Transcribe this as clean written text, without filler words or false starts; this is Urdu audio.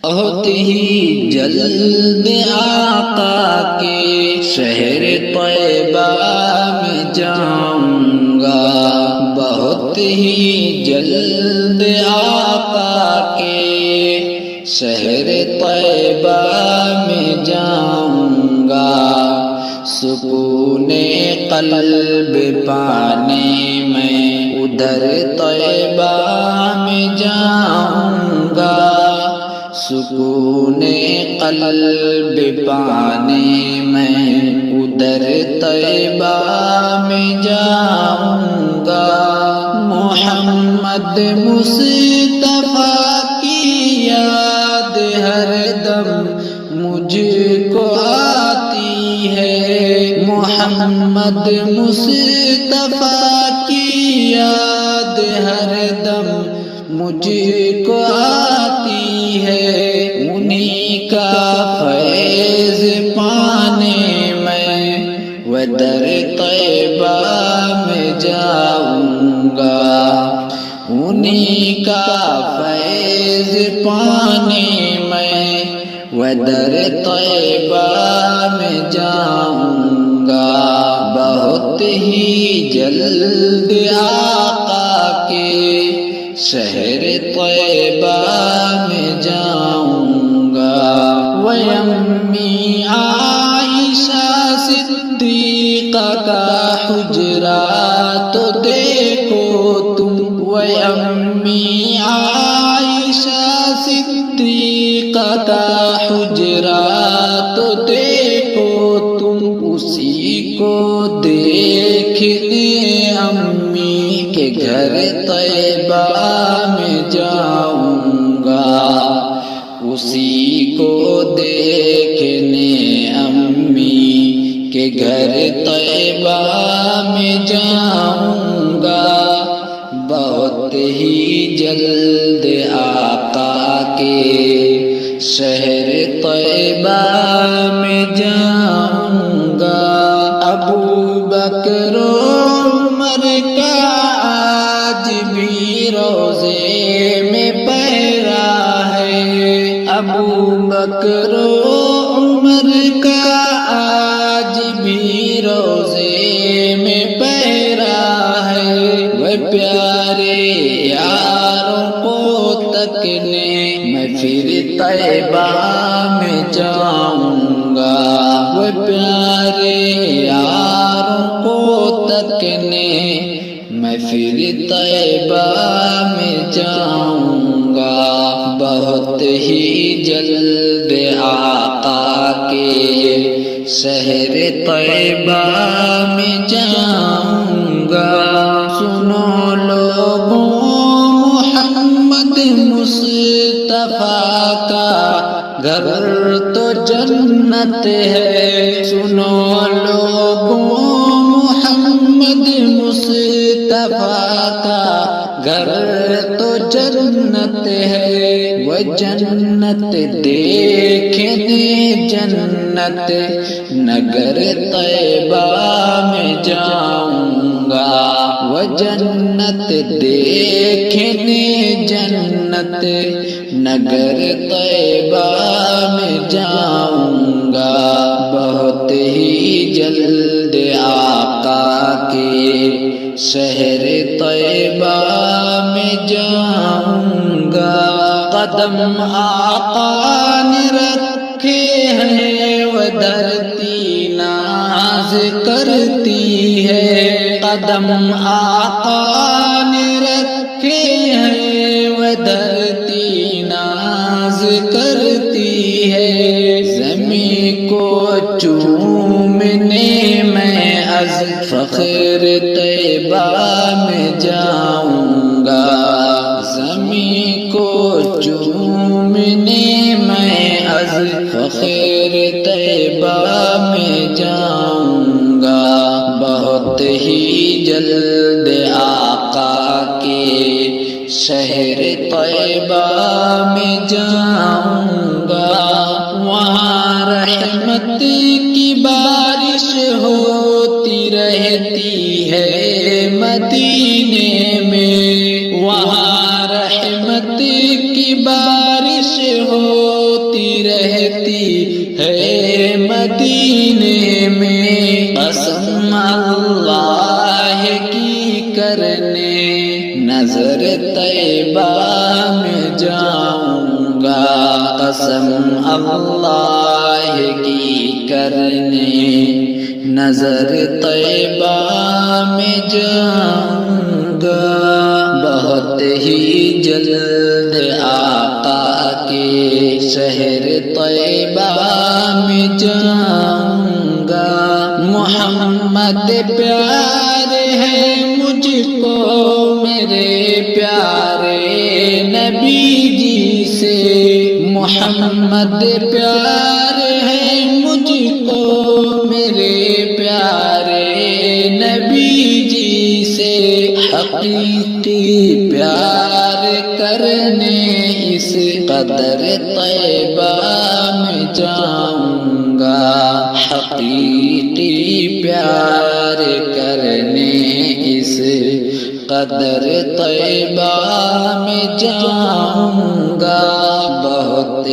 بہت ہی جلد آقا کے شہر طیبہ میں جاؤں گا، بہت ہی جلد آقا کے شہر طیبہ میں جاؤں گا، سکون قلب پانے میں ادھر طیبہ میں جاؤں گا، سکون قلب پانے میں ادھر طیبہ میں جاؤں گا، محمد مصطفیٰ کی یاد ہر دم مجھ کو آتی ہے، محمد مصطفیٰ کی یاد ہر دم مجھ کو آتی ہے، انہی کا فیض پانے میں ودر طیبہ میں جاؤں گا، انہی کا فیض پانے میں ودر طیبہ میں جاؤں گا، بہت ہی جلد آقا کے شہر طیبہ میں جاؤں گا، وَيَمِّي عائشہ صدیقہ کا حجرہ تو دیکھو تم، وَيَمِّي عائشہ صدیقہ کا حجرہ تو دیکھو تم، اسی کو دیکھنے امی کے گھر طیبہ میں جاؤں گا، اسی کو دیکھنے امی کے گھر طیبہ میں جاؤں گا، بہت ہی جلد آقا کے شہر طیبہ میں جاؤں گا، ابو بکر و عمر کا آج بھی روضے میں پیرا ہے، ابو بکر و عمر کا آج بھی روضے میں پیرا ہے، وہ پیارے یاروں کو تکنے میں پھر طیبہ میں جاؤں گا، وہ پیارے یاروں کو تکنے میں پھر طیبہ میں جاؤں گا، بہت ہی جلد آقا کے شہر طیبہ میں جاؤں گا، سنو لوگوں محمد مصطفیٰ کا گھر تو جنت ہے، سنو لوگوں محمد مصطفیٰ کا گھر تو جنت ہے، وہ جنت دیکھنے جنت نگر طیبہ میں جاؤں گا، وہ جنت دیکھنے جنت نگر طیبہ میں جاؤں گا، بہت ہی جلد آقا کے شہر طیبہ میں جاؤں گا، قدم آقا نے رکھے ہیں وہ دھرتی ناز کرتی ہے، قدم آقا نے رکھے ہیں وہ دھرتی ناز کرتی ہے، زمین کو چومنے میں از فخر طیبہ میں جاؤں گا، زمین کو چومنے میں از فخر طیبہ میں جاؤں گا، بہت ہی جلد آقا کے شہر طیبہ میں جاؤں گا، وہاں رحمت کی بارش ہوتی رہتی ہے مدینے میں، وہاں رحمت کی بارش ہو کرنے نظر طیبہ میں جاؤں گا قسم اللہ کی کرنے نظر طیبہ میں جاؤں گا بہت ہی جلد آقا کے شہر طیبہ میں جاؤں گا محمد پیارے ہیں مجھ کو میرے پیارے نبی جی سے محمد پیارے ہیں مجھ کو میرے پیارے نبی جی سے حقیقی پیار کرنے اس قدر طیبہ میں جاؤں گا حقیقی پیار کرنے اس قدر طیبہ میں جاؤں گا بہت